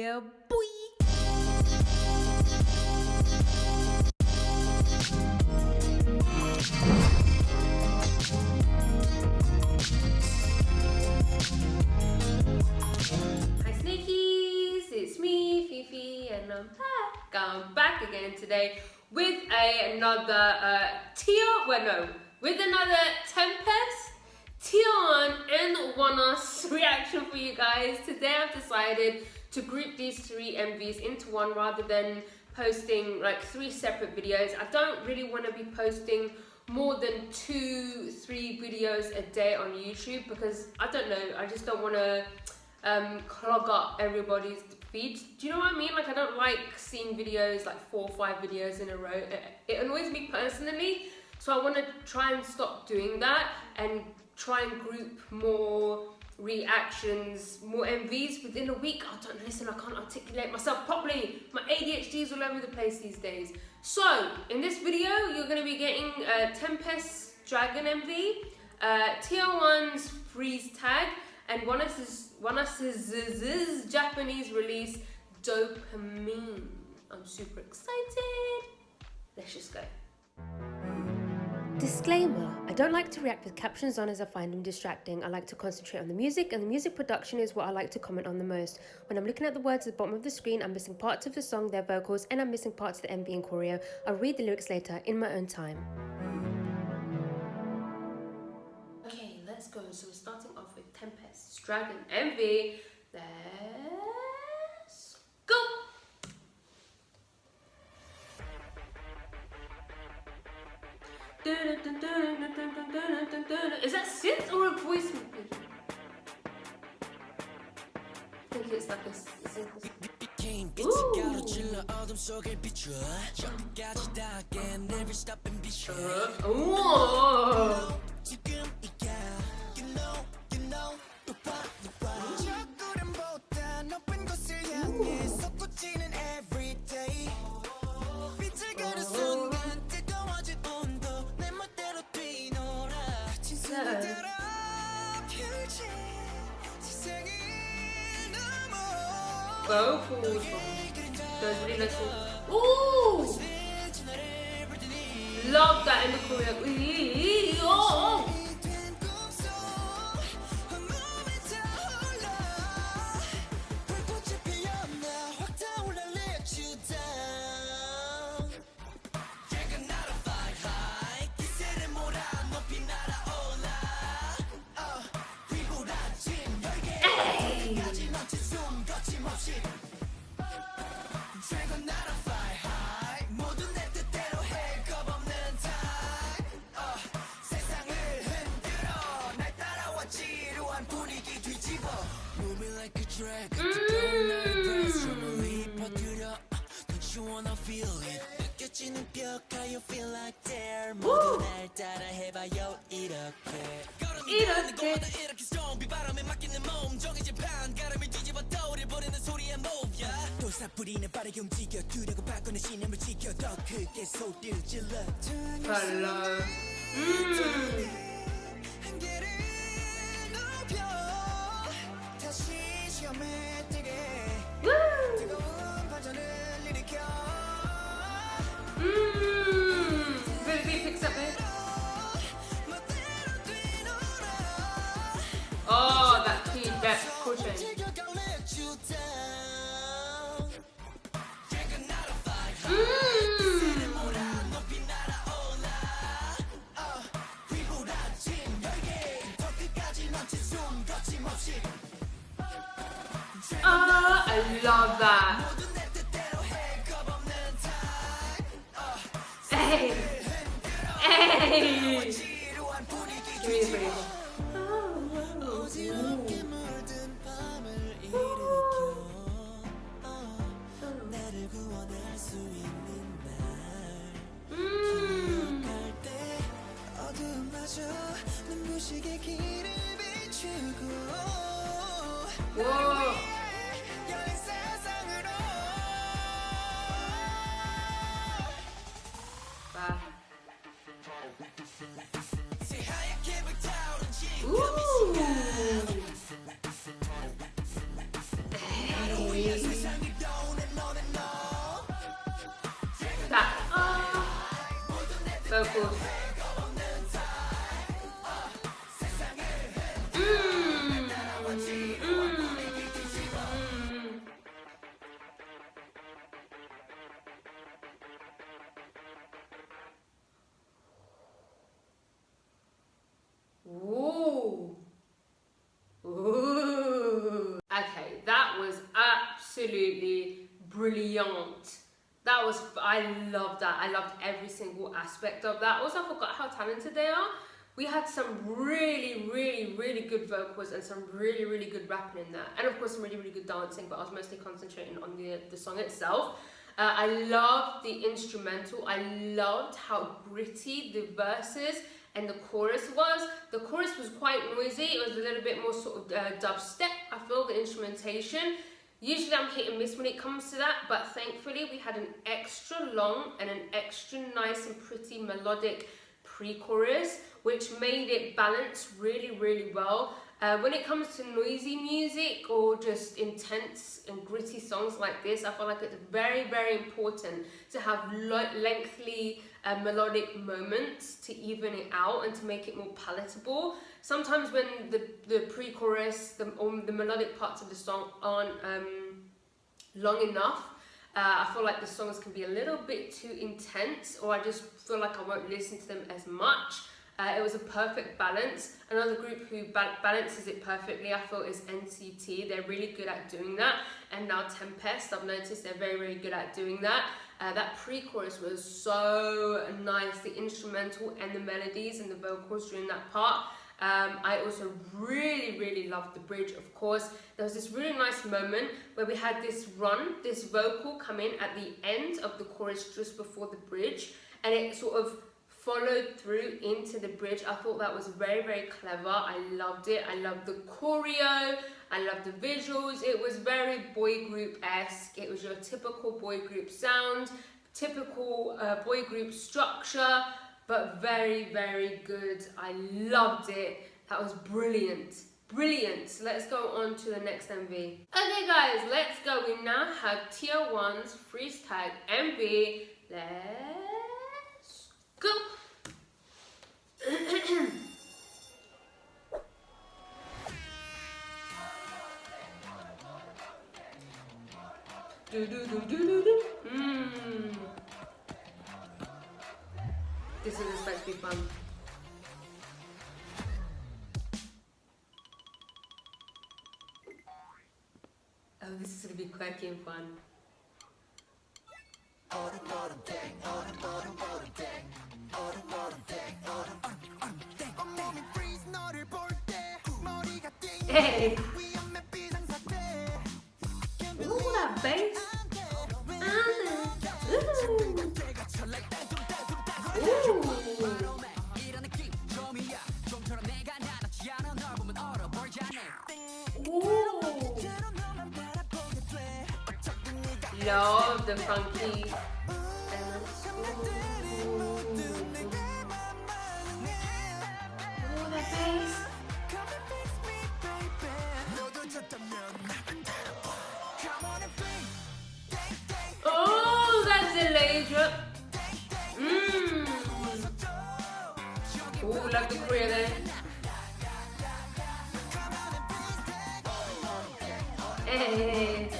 Yeah, boy. Hi Snakies, it's me, Fifi, and I'm back again today with another Tempest, TO1 and ONEUS reaction for you guys. Today I've decided to group these three MVs into one rather than posting like three separate videos. I don't really want to be posting more than 2-3 videos a day on YouTube because I don't know, I just don't want to clog up everybody's feed. Do you know what I mean? Like, I don't like seeing videos like 4 or 5 videos in a row. It annoys me personally, so I want to try and stop doing that and try and group more reactions, more MVs within a week. I don't listen, I can't articulate myself properly. My ADHD is all over the place these days. So in this video you're going to be getting TEMPEST Dragon MV, TO1's Freeze Tag, and ONEUS Japanese release Dopamine. I'm super excited. Let's just go. Disclaimer, I don't like to react with captions on as I find them distracting. I like to concentrate on the music, and the music production is what I like to comment on the most. When I'm looking at the words at the bottom of the screen, I'm missing parts of the song, their vocals, and I'm missing parts of the MV and choreo. I'll read the lyrics later in my own time. Okay, let's go. So we're starting off with TEMPEST Dragon MV. Let's go! Is that synth or a voice? I think it's like a synth. Vocals those really nice. Ooh! Love that in the choreo. Oh! Really picks up it. Oh, that key, that chord change. I love that. Hey! Hey! Give me the pretty one. Whoa! Wow. Ooh! Hey. That vocals. Ooh. Ooh. Okay, that was absolutely brilliant. That was, I loved that. I loved every single aspect of that. Also, I forgot how talented they are. We had some really good vocals and some really good rapping in that. And of course some really good dancing, but I was mostly concentrating on the song itself. I loved the instrumental. I loved how gritty the verses and the chorus was. The chorus was quite noisy. It was a little bit more sort of dubstep. I feel the instrumentation. Usually I'm hit and miss when it comes to that, but thankfully we had an extra long and an extra nice and pretty melodic pre-chorus, which made it balance really well. When it comes to noisy music or just intense and gritty songs like this, I feel like it's very important to have lengthy melodic moments to even it out and to make it more palatable. Sometimes when the pre-chorus, the melodic parts of the song aren't long enough, I feel like the songs can be a little bit too intense, or I just feel like I won't listen to them as much. It was a perfect balance. Another group who balances it perfectly, I feel, is NCT. They're really good at doing that. And now Tempest, I've noticed they're very good at doing that. That pre-chorus was so nice. The instrumental and the melodies and the vocals during that part. I also really loved the bridge, of course. There was this really nice moment where we had this vocal come in at the end of the chorus just before the bridge, and it sort of followed through into the bridge. I thought that was very clever. I loved it. I loved the choreo. I loved the visuals. It was very boy group-esque. It was your typical boy group sound, typical boy group structure, but very good. I loved it. That was brilliant. So let's go on to the next MV. Okay guys, let's go. We now have TO1's Freeze Tag MV. Let's go. This is supposed to be fun. Oh, this is going to be quirky and fun. Hey! Ooh, that bass! Love the funky. Oh, that bass. Oh, that delay drop. Oh, love the choreo there. Hey.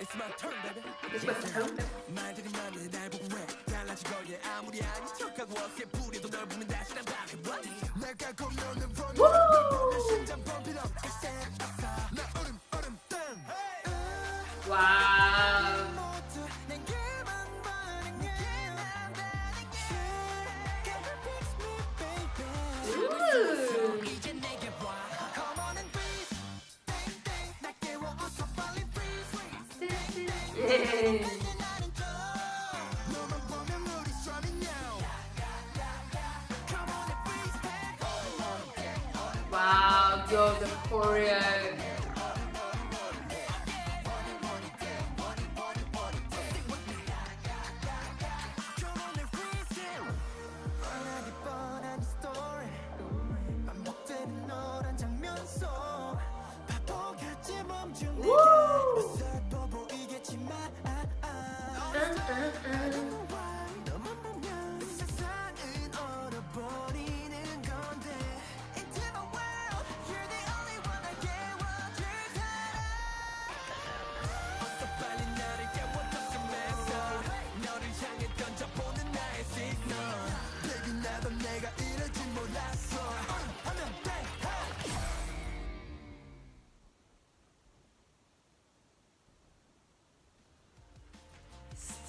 It's my turn, baby. It's my turn. Wow. Wow, yo, the choreo.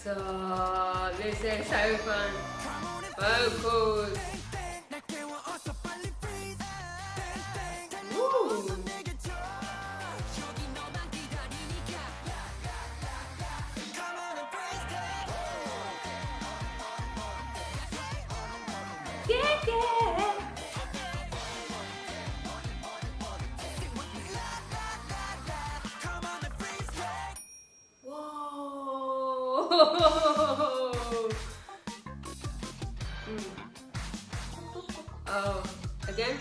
So this is so fun. Vocals. Woo. Yeah, yeah. Whoa. Oh, again?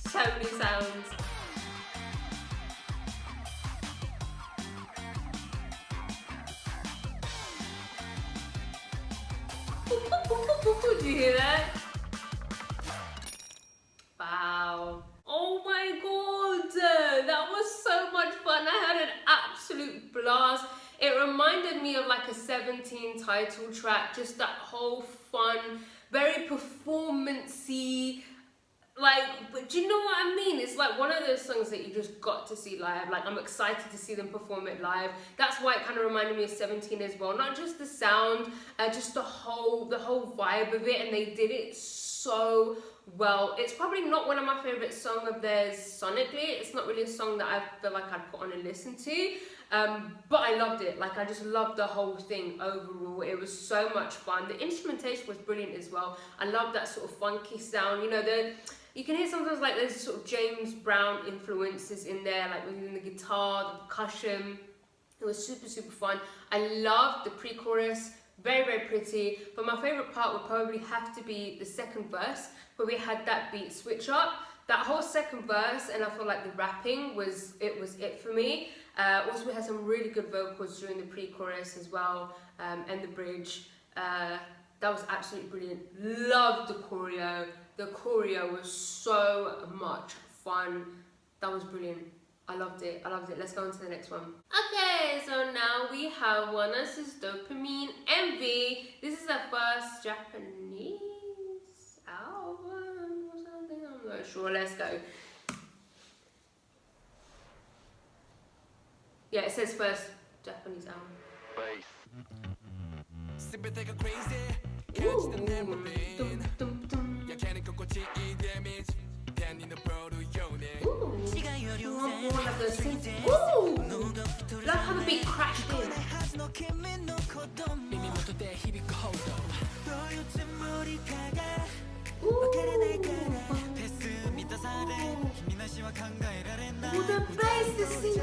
So many sounds. Do you hear that? Wow. Oh my god, that was so much fun. I had an absolute blast. It reminded me of like a 17 title track, just that whole fun, very performance-y, like, but do you know what I mean? It's like one of those songs that you just got to see live. Like, I'm excited to see them perform it live. That's why it kind of reminded me of 17 as well. Not just the sound, just the whole vibe of it, and they did it so well. It's probably not one of my favorite songs of theirs sonically. It's not really a song that I feel like I'd put on and listen to, but I loved it. Like, I just loved the whole thing overall. It was so much fun. The instrumentation was brilliant as well. I love that sort of funky sound. You know, you can hear sometimes like there's sort of James Brown influences in there, like within the guitar, the percussion. It was super, super fun. I loved the pre-chorus, very, very pretty. But my favorite part would probably have to be the second verse, where we had that beat switch up. That whole second verse, and I feel like the rapping was it for me. Also, we had some really good vocals during the pre-chorus as well, and the bridge. That was absolutely brilliant. Loved the choreo. The choreo was so much fun. That was brilliant. I loved it. I loved it. Let's go on to the next one. Okay, so now we have ONEUS Dopamine MV. This is their first Japanese album or something. I'm not sure. Let's go. Yeah, it says first Japanese album. Ooh. Dum, dum, dum. Ooh, love how the beat crashed in. Ooh, the bass, the sings.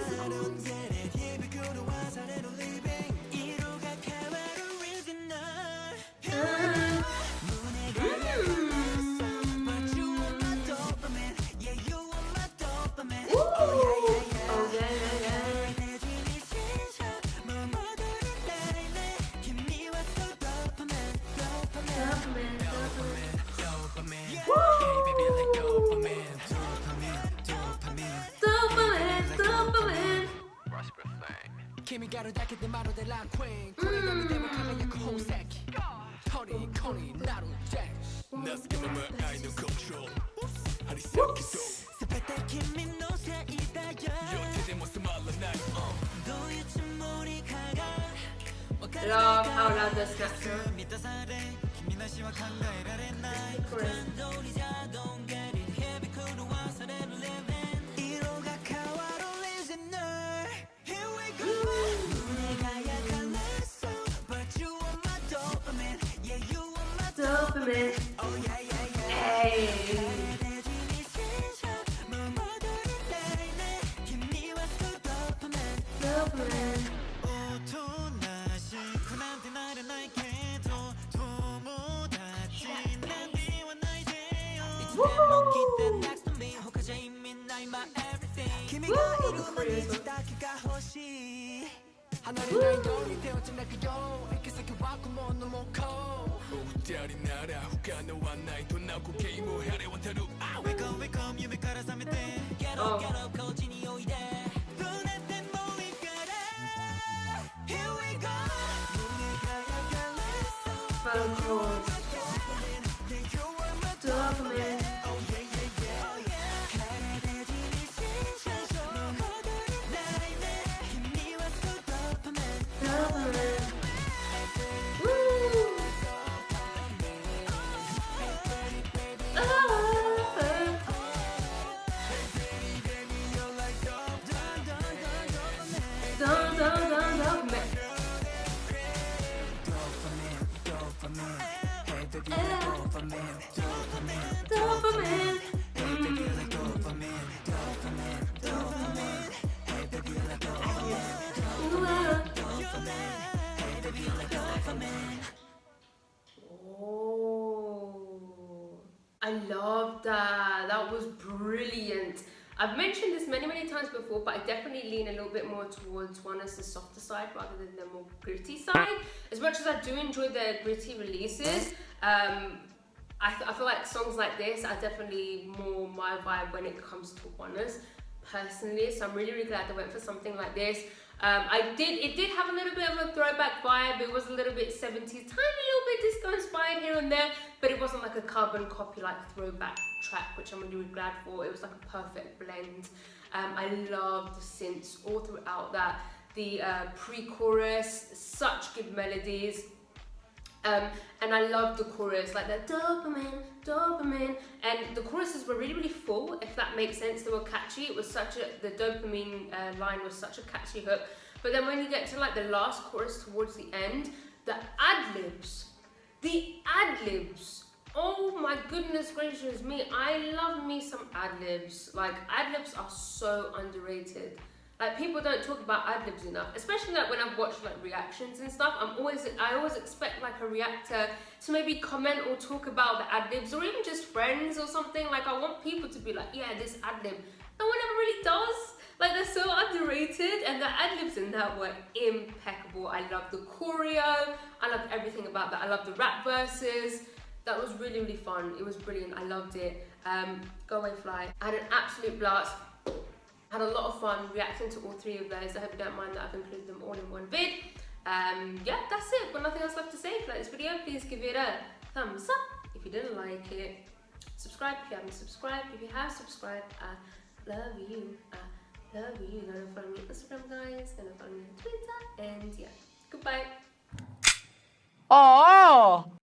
Love how loud the snaps are. Dopamine. Hey. Dopamine. god. Dopamine. Dopamine. Woo! Oh, I love that. That was brilliant. I've mentioned this many times before, but I definitely lean a little bit more towards ONEUS the softer side rather than the more gritty side. As much as I do enjoy the gritty releases, I feel like songs like this are definitely more my vibe when it comes to ONEUS personally. So I'm really glad I went for something like this. It did have a little bit of a throwback vibe. It was a little bit 70s, tiny little bit disco inspired here and there, but it wasn't like a carbon copy like throwback track, which I'm really glad for. It was like a perfect blend. I love the synths all throughout that. The pre-chorus, such good melodies. And I love the chorus, like the dopamine, dopamine, and the choruses were really full, if that makes sense. They were catchy. It was the dopamine line was such a catchy hook. But then when you get to like the last chorus towards the end, the ad-libs, oh my goodness gracious me, I love me some ad-libs. Like, ad-libs are so underrated. Like, people don't talk about ad-libs enough, especially like when I've watched like reactions and stuff. I always expect like a reactor to maybe comment or talk about the ad-libs, or even just friends or something. Like, I want people to be like, yeah, this ad-lib. No one ever really does. Like, they're so underrated, and the ad-libs in that were impeccable. I love the choreo. I loved everything about that. I love the rap verses. That was really fun. It was brilliant. I loved it. Go Away Fly. I had an absolute blast. Had a lot of fun reacting to all three of those. I hope you don't mind that I've included them all in one vid. Yeah, that's it. Got nothing else left to say. If you like this video, please give it a thumbs up. If you didn't like it, subscribe if you haven't subscribed. If you have subscribed, I love you. I love you. Gonna follow me on Instagram, guys. Gonna follow me on Twitter. And yeah, goodbye. Oh.